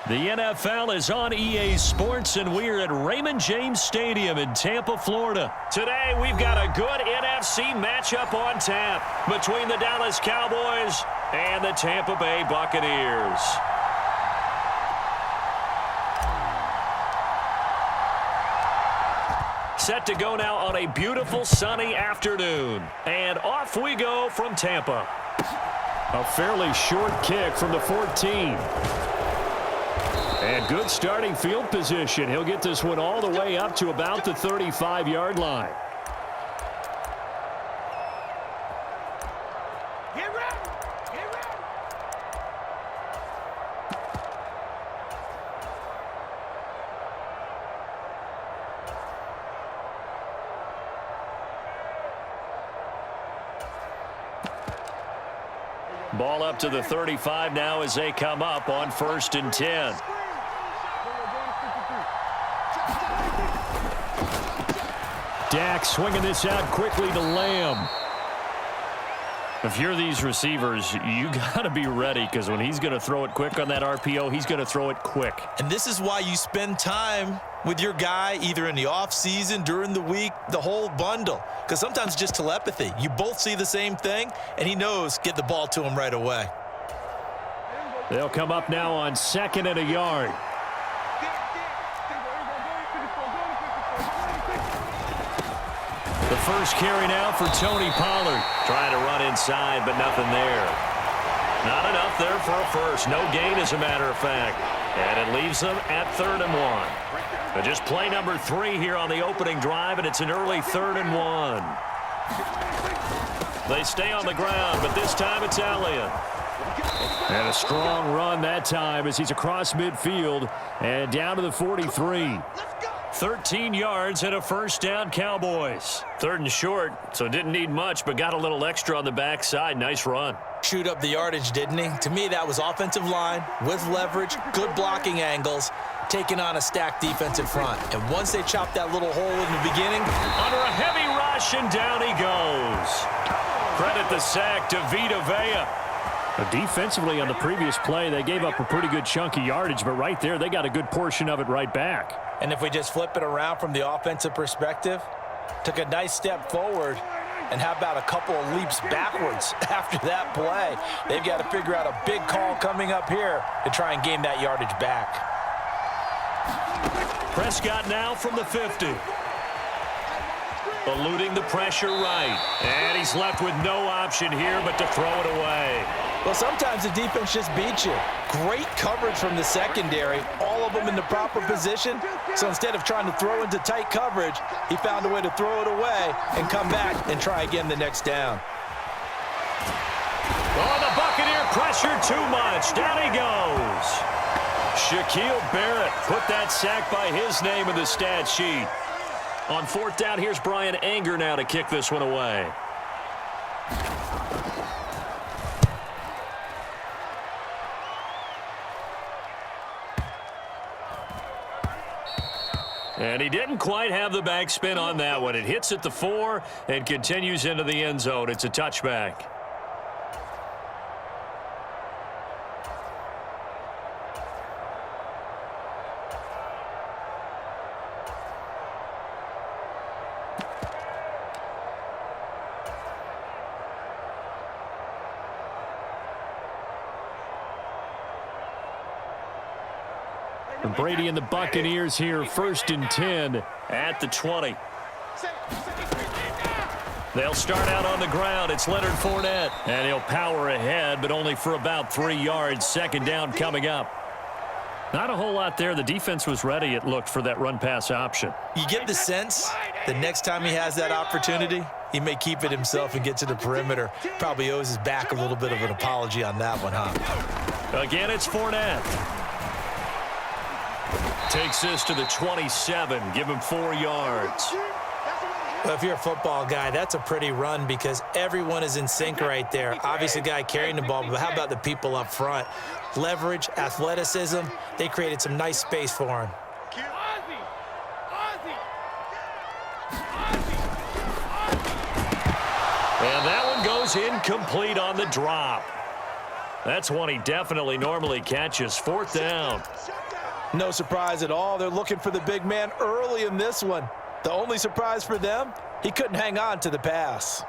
The NFL is on EA Sports, and we're at Raymond James Stadium in Tampa, Florida. Today, we've got a good NFC matchup on tap between the Dallas Cowboys and the Tampa Bay Buccaneers. Set to go now on a beautiful sunny afternoon. And off we go from Tampa. A fairly short kick from the 14. And good starting field position. He'll get this one all the way up to about the 35-yard line. Get ready! Get ready! Ball up to the 35 now as they come up on 1st and 10. Dak swinging this out quickly to Lamb. If you're these receivers, you got to be ready, because when he's going to throw it quick on that RPO, he's going to throw it quick. And this is why you spend time with your guy either in the offseason, during the week, the whole bundle. Because sometimes it's just telepathy. You both see the same thing, and he knows get the ball to him right away. They'll come up now on 2nd and a yard. The first carry now for Tony Pollard. Trying to run inside, but nothing there. Not enough there for a first. No gain, as a matter of fact. And it leaves them at 3rd and 1. But just play number 3 here on the opening drive, and it's an early 3rd and 1. They stay on the ground, but this time it's Elliott. And a strong run that time as he's across midfield and down to the 43. 13 yards and a first down, Cowboys. 3rd and short, so didn't need much, but got a little extra on the backside. Nice run. Shoot up the yardage, didn't he? To me, that was offensive line with leverage, good blocking angles, taking on a stacked defensive front. And once they chopped that little hole in the beginning, under a heavy rush, and down he goes. Credit the sack to Vita Vea. Defensively on the previous play, they gave up a pretty good chunk of yardage, but right there, they got a good portion of it right back. And if we just flip it around from the offensive perspective, took a nice step forward, and how about a couple of leaps backwards after that play? They've got to figure out a big call coming up here to try and gain that yardage back. Prescott now from the 50. Eluding the pressure right. And he's left with no option here but to throw it away. Well, sometimes the defense just beats you. Great coverage from the secondary, all of them in the proper position. So instead of trying to throw into tight coverage, he found a way to throw it away and come back and try again the next down. Oh, the Buccaneer pressure too much. Down he goes. Shaquille Barrett put that sack by his name in the stat sheet. On 4th down, here's Brian Anger now to kick this one away. And he didn't quite have the backspin on that one. It hits at the 4 and continues into the end zone. It's a touchback. Brady and the Buccaneers here, 1st and 10 at the 20. They'll start out on the ground. It's Leonard Fournette, and he'll power ahead, but only for about 3 yards. 2nd down coming up. Not a whole lot there. The defense was ready, it looked, for that run-pass option. You get the sense that next time he has that opportunity, he may keep it himself and get to the perimeter. Probably owes his back a little bit of an apology on that one, huh? Again, it's Fournette. Takes this to the 27. Give him 4 yards. Well, if you're a football guy, that's a pretty run because everyone is in sync right there. Obviously, the guy carrying the ball, but how about the people up front? Leverage, athleticism, they created some nice space for him. And that one goes incomplete on the drop. That's one he definitely normally catches. Fourth down. No surprise at all. They're looking for the big man early in this one. The only surprise for them, he couldn't hang on to the pass.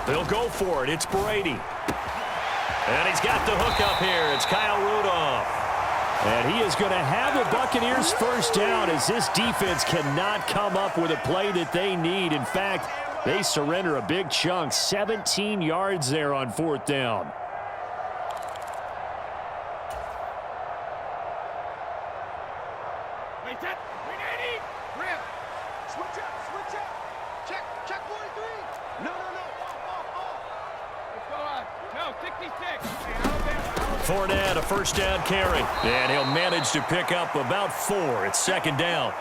They'll go for it. It's Brady. And he's got the hook up here. It's Kyle Rudolph. And he is going to have the Buccaneers first down as this defense cannot come up with a play that they need. In fact, they surrender a big chunk. 17 yards there on fourth down. Fournette, a first down carry. And he'll manage to pick up about 4. It's second down.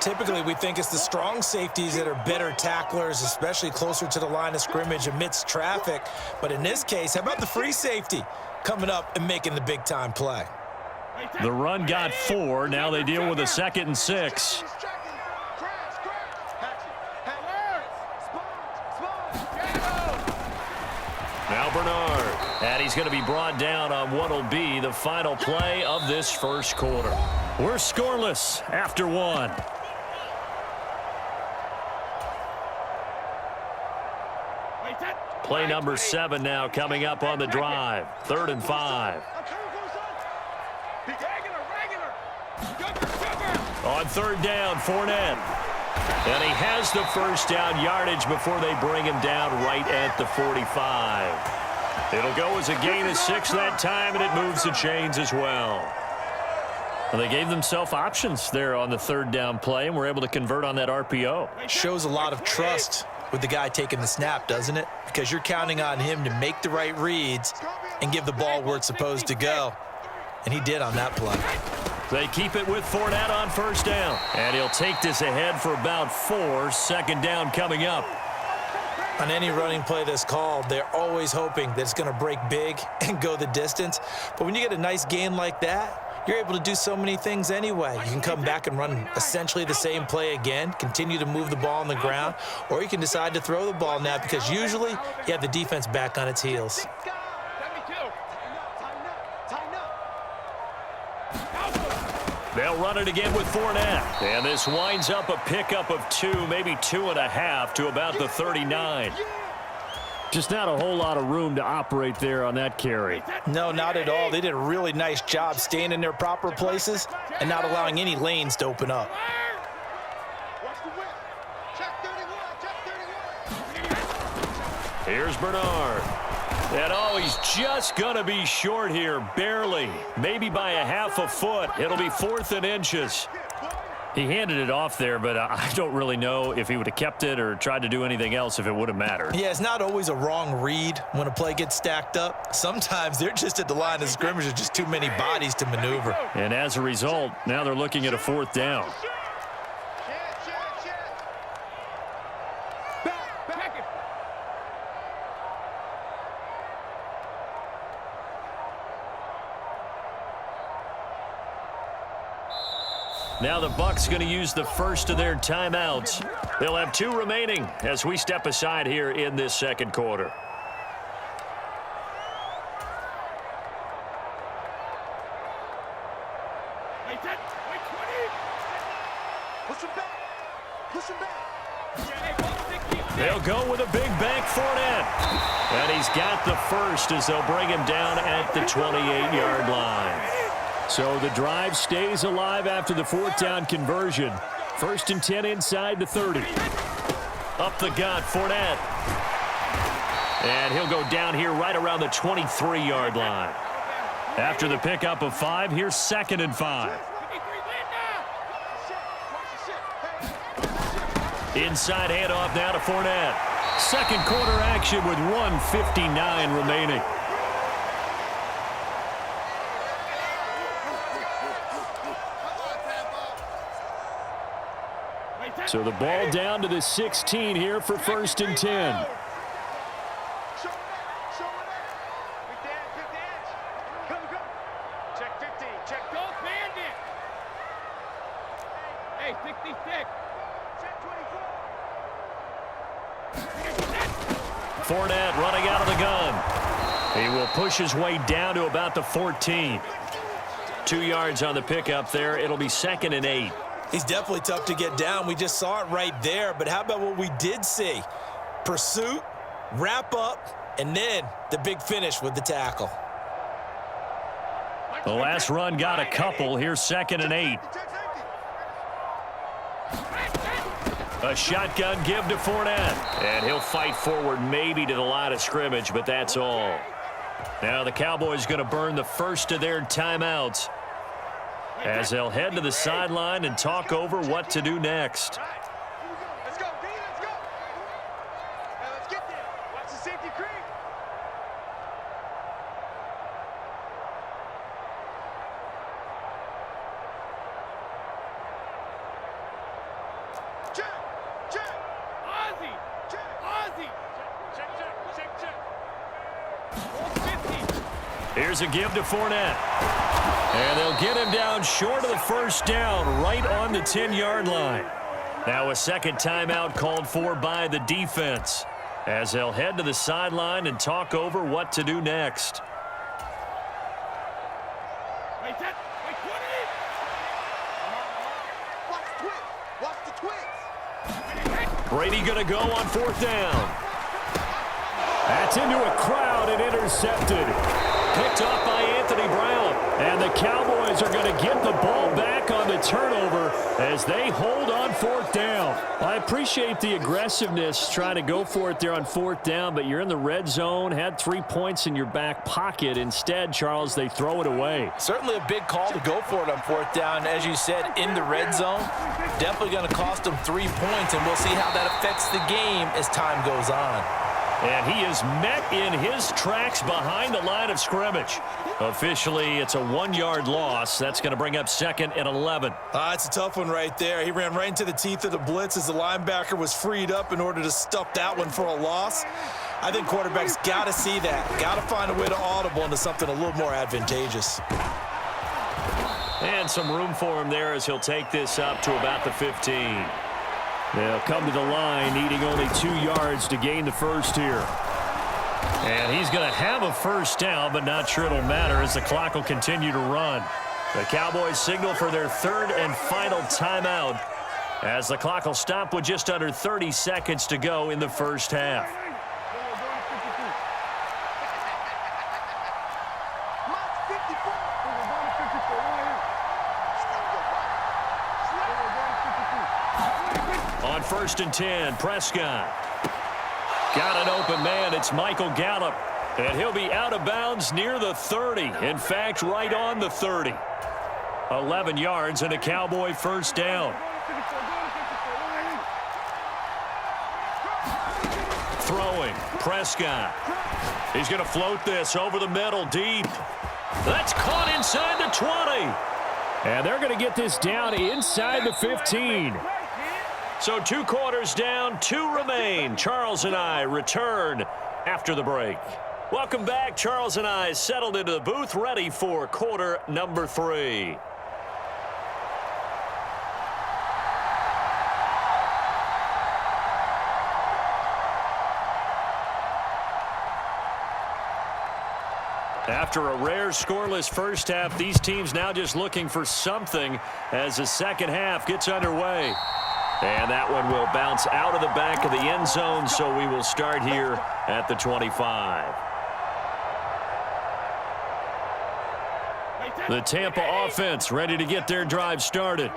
Typically, we think it's the strong safeties that are better tacklers, especially closer to the line of scrimmage amidst traffic. But in this case, how about the free safety coming up and making the big-time play? The run got 4. Now they deal with a 2nd and 6. Now Bernard. And he's going to be brought down on what will be the final play of this first quarter. We're scoreless after 1. Play number 7 now coming up on the drive. 3rd and 5. On 3rd down, Fournette. And he has the first down yardage before they bring him down right at the 45. It'll go as a gain of 6 that time, and it moves the chains as well. Well, they gave themselves options there on the 3rd down play, and were able to convert on that RPO. Shows a lot of trust with the guy taking the snap, doesn't it? Because you're counting on him to make the right reads and give the ball where it's supposed to go. And he did on that play. They keep it with Fournette on first down. And he'll take this ahead for about 4. Second down coming up. On any running play that's called, they're always hoping that it's going to break big and go the distance. But when you get a nice gain like that, you're able to do so many things anyway. You can come back and run essentially the same play again, continue to move the ball on the ground, or you can decide to throw the ball now because usually you have the defense back on its heels. They'll run it again with Fournette. And this winds up a pickup of 2, maybe 2.5 to about the 39. Just not a whole lot of room to operate there on that carry. No, not at all. They did a really nice job staying in their proper places and not allowing any lanes to open up. Here's Bernard. And oh, he's just going to be short here, barely. Maybe by a half a foot. It'll be 4th and inches. He handed it off there, but I don't really know if he would have kept it or tried to do anything else if it would have mattered. Yeah, it's not always a wrong read when a play gets stacked up. Sometimes they're just at the line of scrimmage. There's just too many bodies to maneuver. And as a result, now they're looking at a 4th down. Now the Bucs going to use the first of their timeouts. They'll have 2 remaining as we step aside here in this second quarter. They'll go with a big bank Fournette. And he's got the first as they'll bring him down at the 28-yard line. So the drive stays alive after the 4th down conversion. 1st and 10 inside the 30. Up the gut, Fournette. And he'll go down here right around the 23-yard line. After the pickup of 5, here's 2nd and 5. Inside handoff now to Fournette. Second quarter action with 1:59 remaining. So the ball down to the 16 here for 1st and 10. Okay, 66. Fournette running out of the gun. He will push his way down to about the 14. 2 yards on the pickup there. It'll be 2nd and 8. He's definitely tough to get down. We just saw it right there. But how about what we did see? Pursuit, wrap up, and then the big finish with the tackle. The last run got a couple. Here's 2nd and 8. A shotgun give to Fournette. And he'll fight forward maybe to the line of scrimmage, but that's all. Now the Cowboys going to burn the first of their timeouts as they'll head to the sideline and talk over what to do next. Let's go, D, let's go. Now let's get there. Watch the safety creep. Check, check. Ozzy, check, Ozzy. Check. 50. Here's a give to Fournette. And they'll get him down short of the first down, right on the 10-yard line. Now a second timeout called for by the defense as they'll head to the sideline and talk over what to do next. Wait, 20. Watch the twins. Brady going to go on 4th down. That's into a crowd and intercepted. Picked off by Anthony Brown. And the Cowboys are going to get the ball back on the turnover as they hold on 4th down. I appreciate the aggressiveness trying to go for it there on 4th down, but you're in the red zone, had 3 points in your back pocket. Instead, Charles, they throw it away. Certainly a big call to go for it on 4th down. As you said, in the red zone, definitely going to cost them 3 points, and we'll see how that affects the game as time goes on. And he is met in his tracks behind the line of scrimmage. Officially, it's a 1-yard loss. That's going to bring up 2nd and 11. It's a tough one right there. He ran right into the teeth of the blitz as the linebacker was freed up in order to stuff that one for a loss. I think quarterbacks got to see that. Got to find a way to audible into something a little more advantageous. And some room for him there as he'll take this up to about the 15. They'll come to the line needing only 2 yards to gain the first here. And he's going to have a first down, but not sure it'll matter as the clock will continue to run. The Cowboys signal for their 3rd and final timeout as the clock will stop with just under 30 seconds to go in the first half. On 1st and 10, Prescott. Got an open man. It's Michael Gallup. And he'll be out of bounds near the 30. In fact, right on the 30. 11 yards and a Cowboy first down. Throwing, Prescott. He's going to float this over the middle, deep. That's caught inside the 20. And they're going to get this down inside the 15. So 2 quarters down, 2 remain. Charles and I return after the break. Welcome back. Charles and I settled into the booth, ready for quarter number 3. After a rare scoreless first half, these teams now just looking for something as the second half gets underway. And that one will bounce out of the back of the end zone, so we will start here at the 25. The Tampa offense ready to get their drive started.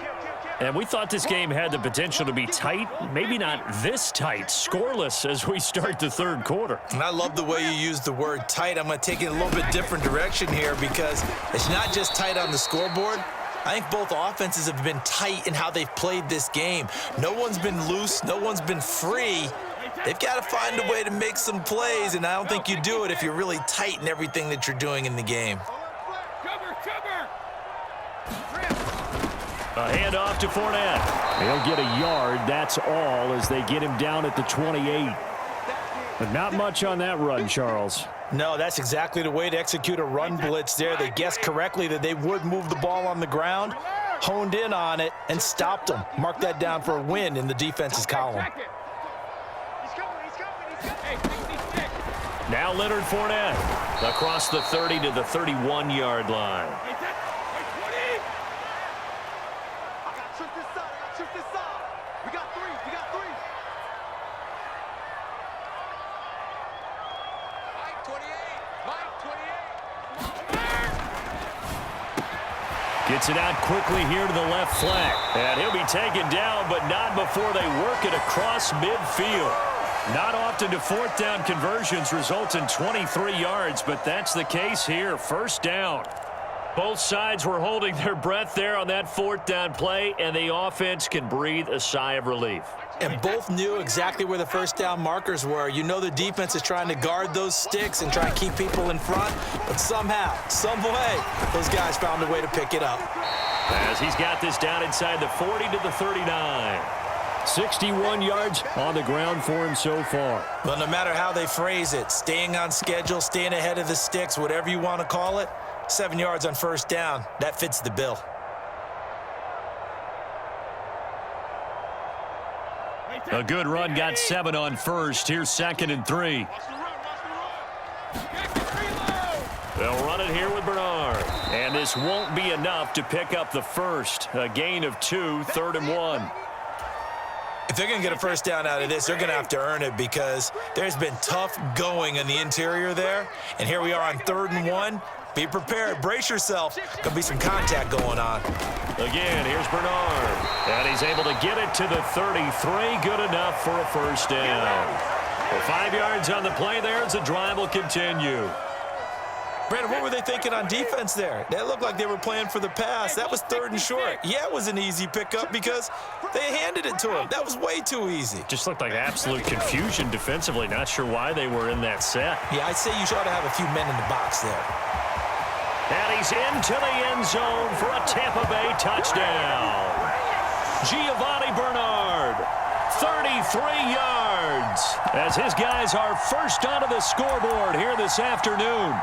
And we thought this game had the potential to be tight, maybe not this tight, scoreless as we start the 3rd quarter. And I love the way you use the word tight. I'm going to take it a little bit different direction here because it's not just tight on the scoreboard. I think both offenses have been tight in how they've played this game. No one's been loose. No one's been free. They've got to find a way to make some plays, and I don't think you do it if you're really tight in everything that you're doing in the game. A handoff to Fournette. He'll get a yard, that's all, as they get him down at the 28. But not much on that run, Charles. No, that's exactly the way to execute a run blitz there. They guessed correctly that they would move the ball on the ground. honed in on it and stopped them. Mark that down for a win in the defense's column. Now Leonard Fournette across the 30 to the 31-yard line. Gets it out quickly here to the left flank. And he'll be taken down, but not before they work it across midfield. Not often do fourth down conversions result in 23 yards, but that's the case here. First down. Both sides were holding their breath there on that fourth down play, and the offense can breathe a sigh of relief. And both knew exactly where the first down markers were. You know the defense is trying to guard those sticks and try and keep people in front, but somehow, some way, those guys found a way to pick it up. As he's got this down inside the 40 to the 39. 61 yards on the ground for him so far. But no matter how they phrase it, staying on schedule, staying ahead of the sticks, whatever you want to call it, 7 yards on first down, that fits the bill. A good run got 7 on first. Here's 2nd and 3. They'll run it here with Bernard. And this won't be enough to pick up the first. A gain of 2, 3rd and 1. If they're going to get a first down out of this, they're going to have to earn it because there's been tough going in the interior there. And here we are on 3rd and 1. Be prepared. Brace yourself. Going to be some contact going on. Again, here's Bernard. And he's able to get it to the 33. Good enough for a first down. Well, 5 yards on the play there as the drive will continue. Brandon, what were they thinking on defense there? That looked like they were playing for the pass. That was 3rd and short. Yeah, it was an easy pickup because they handed it to him. That was way too easy. Just looked like absolute confusion defensively. Not sure why they were in that set. Yeah, I'd say you ought to have a few men in the box there. And he's into the end zone for a Tampa Bay touchdown. Giovanni Bernard, 33 yards, as his guys are first onto the scoreboard here this afternoon.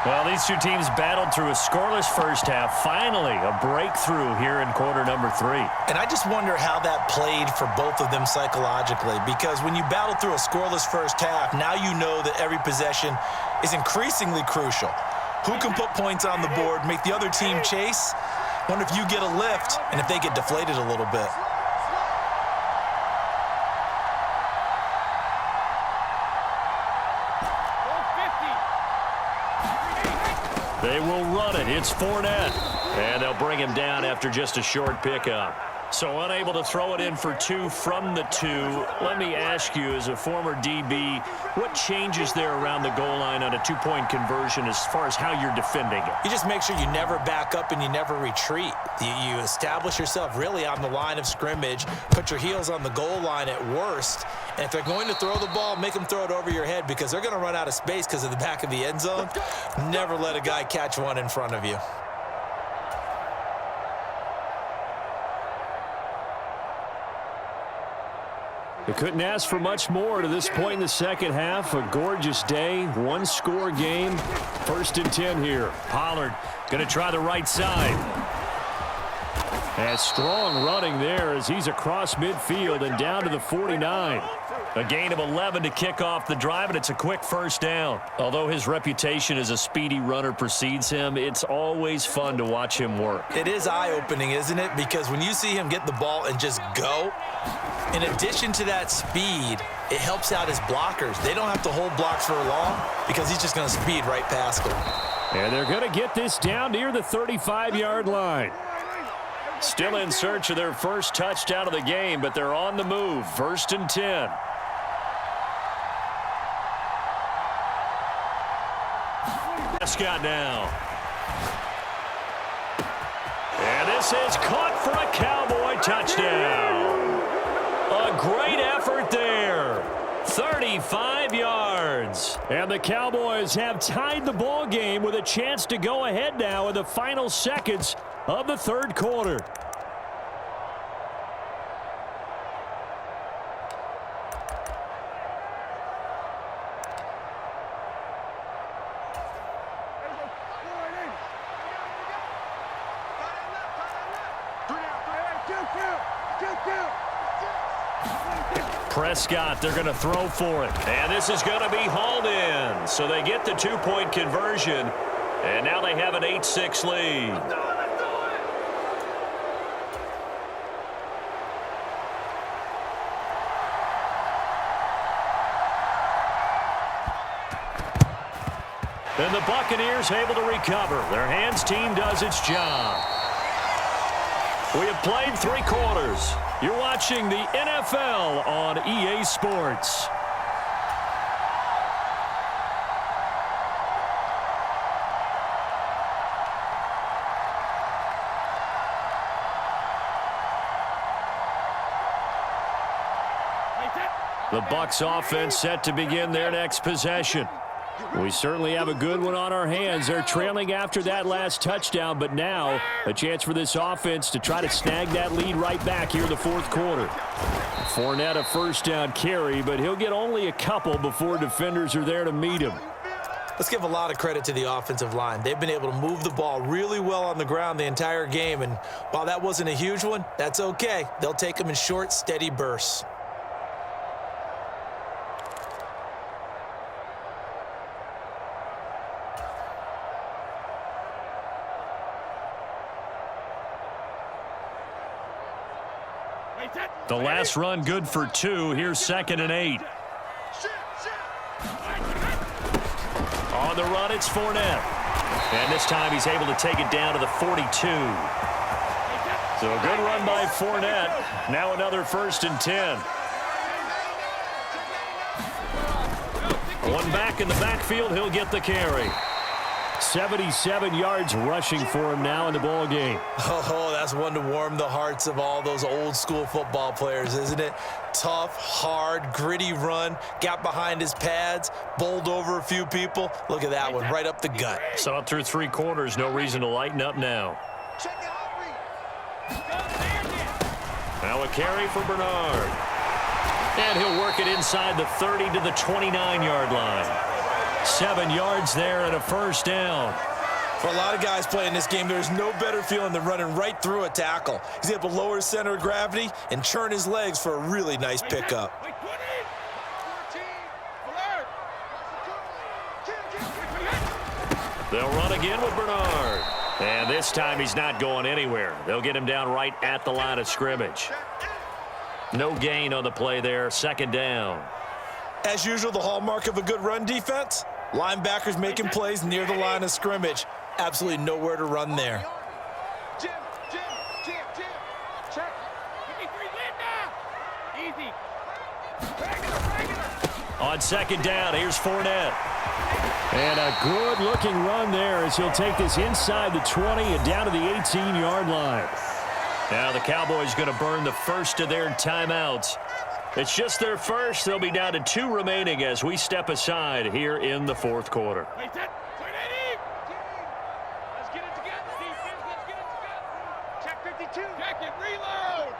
Well, these two teams battled through a scoreless first half. Finally, a breakthrough here in quarter number 3. And I just wonder how that played for both of them psychologically, because when you battle through a scoreless first half, now you know that every possession is increasingly crucial. Who can put points on the board, make the other team chase? Wonder if you get a lift and if they get deflated a little bit. They will run it. It's Fournette. And they'll bring him down after just a short pickup. So unable to throw it in for 2 from the 2. Let me ask you, as a former DB, what changes there around the goal line on a 2-point conversion as far as how you're defending it? You just make sure you never back up and you never retreat. You establish yourself really on the line of scrimmage, put your heels on the goal line at worst, and if they're going to throw the ball, make them throw it over your head because they're going to run out of space because of the back of the end zone. Never let a guy catch one in front of you. They couldn't ask for much more to this point in the second half. A gorgeous day, 1-score game. 1st and 10 here. Pollard going to try the right side. And strong running there as he's across midfield and down to the 49. A gain of 11 to kick off the drive, and it's a quick first down. Although his reputation as a speedy runner precedes him, it's always fun to watch him work. It is eye-opening, isn't it? Because when you see him get the ball and just go, in addition to that speed, it helps out his blockers. They don't have to hold blocks for long because he's just going to speed right past them. And they're going to get this down near the 35-yard line. Still in search of their first touchdown of the game, but they're on the move. 1st and 10. Prescott now. And this is caught for a Cowboy touchdown. A great effort there. 35 yards. And the Cowboys have tied the ball game with a chance to go ahead now in the final seconds of the 3rd quarter. Prescott, they're going to throw for it. And this is going to be hauled in. So they get the two-point conversion. And now they have an 8-6 lead. And the Buccaneers able to recover. Their hands team does its job. We have played 3 quarters. You're watching the NFL on EA Sports. The Bucs offense set to begin their next possession. We certainly have a good one on our hands. They're trailing after that last touchdown, but now a chance for this offense to try to snag that lead right back here in the fourth quarter. Fournette a first down carry, but he'll get only a couple before defenders are there to meet him. Let's give a lot of credit to the offensive line. They've been able to move the ball really well on the ground the entire game, and while that wasn't a huge one, that's okay. They'll take them in short, steady bursts. The last run good for 2. Here's 2nd and 8. On the run, it's Fournette. And this time he's able to take it down to the 42. So a good run by Fournette. Now another 1st and 10. One back in the backfield, he'll get the carry. 77 yards rushing for him now in the ball game. Oh, that's one to warm the hearts of all those old school football players, isn't it? Tough, hard, gritty run, got behind his pads, bowled over a few people. Look at that one, right up the gut. So through 3 quarters, no reason to lighten up now. Now a carry for Bernard. And he'll work it inside the 30 to the 29-yard line. 7 yards there and a first down. For a lot of guys playing this game, there's no better feeling than running right through a tackle. He's able to lower his center of gravity and churn his legs for a really nice pickup. They'll run again with Bernard. And this time he's not going anywhere. They'll get him down right at the line of scrimmage. No gain on the play there. 2nd down. As usual, the hallmark of a good run defense, linebackers making plays near the line of scrimmage. Absolutely nowhere to run there. On 2nd down, here's Fournette. And a good-looking run there as he'll take this inside the 20 and down to the 18-yard line. Now the Cowboys going to burn the first of their timeouts. It's just their first. They'll be down to 2 remaining as we step aside here in the fourth quarter. Let's get it together, defense. Let's get it together. Check 52. Check it. Reload.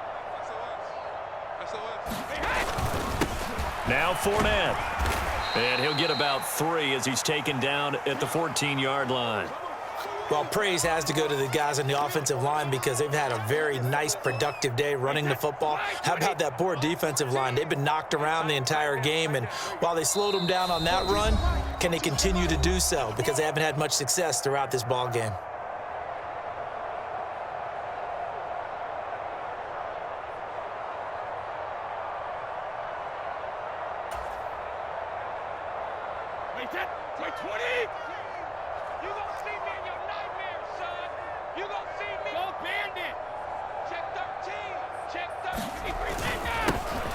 Now Fournette. And he'll get about 3 as he's taken down at the 14-yard line. Well, praise has to go to the guys on the offensive line because they've had a very nice, productive day running the football. How about that poor defensive line? They've been knocked around the entire game, and while they slowed them down on that run, can they continue to do so? Because they haven't had much success throughout this ball game.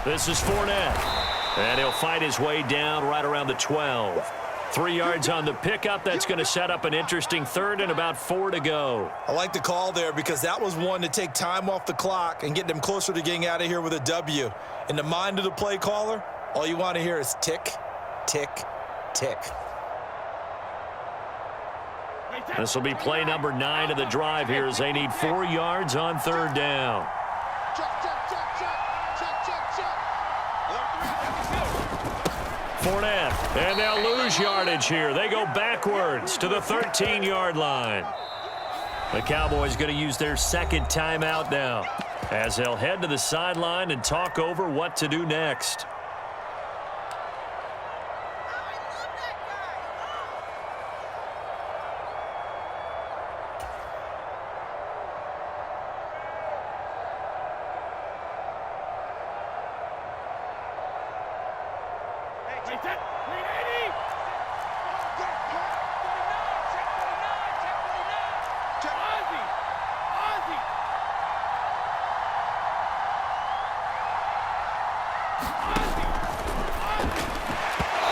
This is Fournette. And he'll fight his way down right around the 12. 3 yards on the pickup. That's going to set up an interesting 3rd and about 4 to go. I like the call there because that was one to take time off the clock and get them closer to getting out of here with a W. In the mind of the play caller, all you want to hear is tick, tick, tick. This will be play number 9 of the drive here as they need 4 yards on 3rd down. Fournette, and they'll lose yardage here. They go backwards to the 13-yard line. The Cowboys going to use their 2nd timeout now. as they'll head to the sideline and talk over what to do next.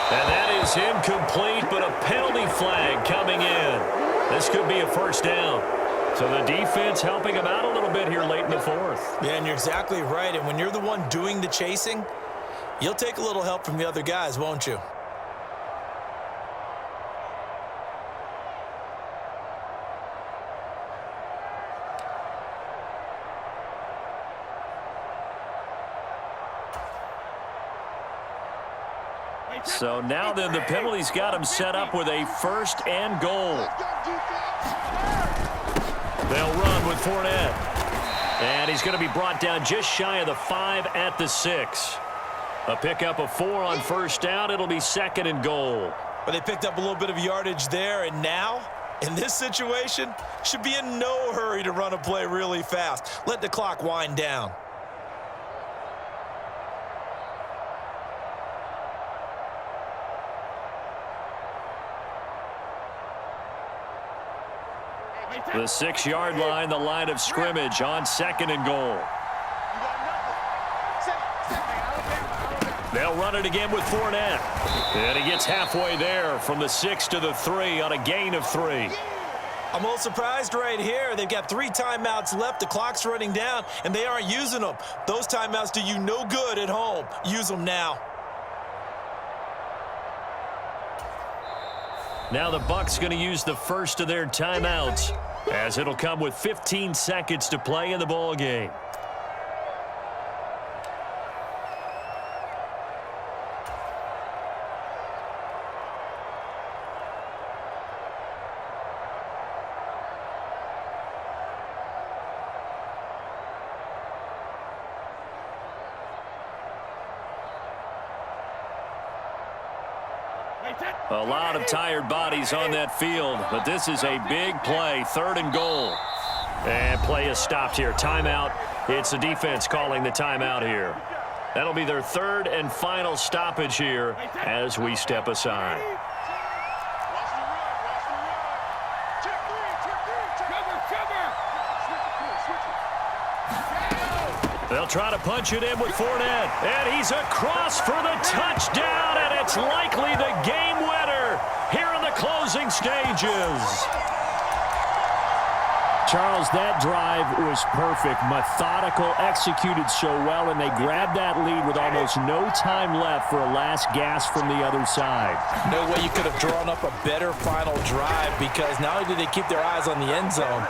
And that is incomplete, but a penalty flag coming in. This could be a first down. So the defense helping him out a little bit here late in the fourth. Yeah, and you're exactly right. And when you're the one doing the chasing, you'll take a little help from the other guys, won't you? So now then the penalty's got him set up with a first and goal. They'll run with Fournette. And he's going to be brought down just shy of the 5 at the 6. A pickup of 4 on first down. It'll be second and goal. But they picked up a little bit of yardage there, and now, in this situation, should be in no hurry to run a play really fast. Let the clock wind down. The 6-yard line, the line of scrimmage on second and goal. They'll run it again with Fournette. And he gets halfway there from the 6 to the 3 on a gain of 3. I'm a little surprised right here. They've got 3 timeouts left. The clock's running down, and they aren't using them. Those timeouts do you no good at home. Use them now. Now the Bucs going to use the first of their timeouts, as it'll come with 15 seconds to play in the ball game. A lot of tired bodies on that field, but this is a big play, third and goal. And play is stopped here. Timeout. It's the defense calling the timeout here. That'll be their third and final stoppage here as we step aside. They'll try to punch it in with Fournette. And he's across for the touchdown, and it's likely the game winner here in the closing stages. Charles, that drive was perfect. Methodical, executed so well, and they grabbed that lead with almost no time left for a last gasp from the other side. No way you could have drawn up a better final drive, because not only did they keep their eyes on the end zone,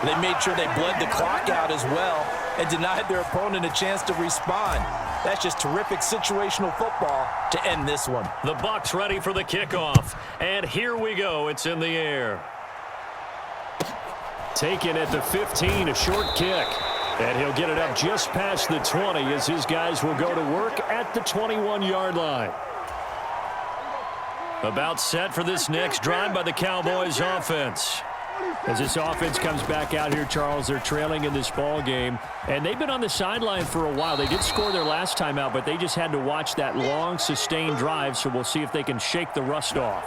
they made sure they bled the clock out as well and denied their opponent a chance to respond. That's just terrific situational football to end this one. The Bucs ready for the kickoff, and here we go. It's in the air. Taken at the 15, a short kick. And he'll get it up just past the 20 as his guys will go to work at the 21-yard line. About set for this next drive by the Cowboys offense. As this offense comes back out here, Charles, they're trailing in this ball game, and they've been on the sideline for a while. They did score their last time out, but they just had to watch that long, sustained drive, so we'll see if they can shake the rust off.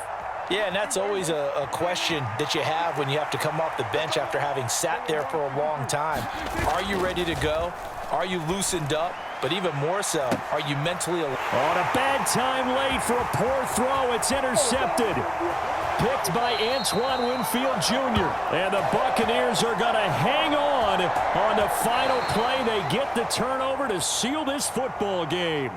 Yeah, and that's always a question that you have when you have to come off the bench after having sat there for a long time. Are you ready to go? Are you loosened up? But even more so, are you mentally alive? On a bad time late for a poor throw. It's intercepted. Picked by Antoine Winfield Jr. And the Buccaneers are going to hang on the final play. They get the turnover to seal this football game.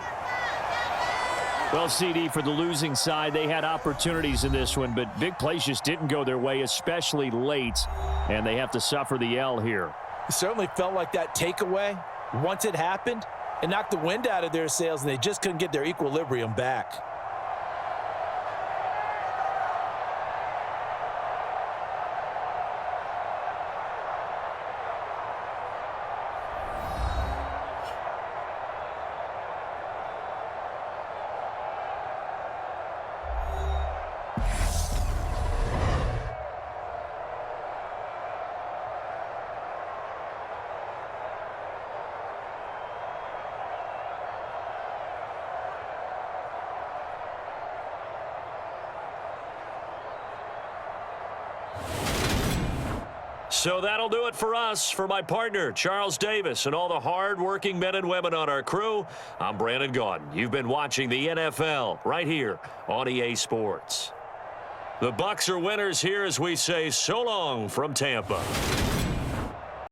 Well, CD, for the losing side, they had opportunities in this one, but big plays just didn't go their way, especially late, and they have to suffer the L here. It certainly felt like that takeaway, once it happened, it knocked the wind out of their sails, and they just couldn't get their equilibrium back. So that'll do it for us. For my partner, Charles Davis, and all the hard-working men and women on our crew, I'm Brandon Gaudin. You've been watching the NFL right here on EA Sports. The Bucs are winners here as we say so long from Tampa.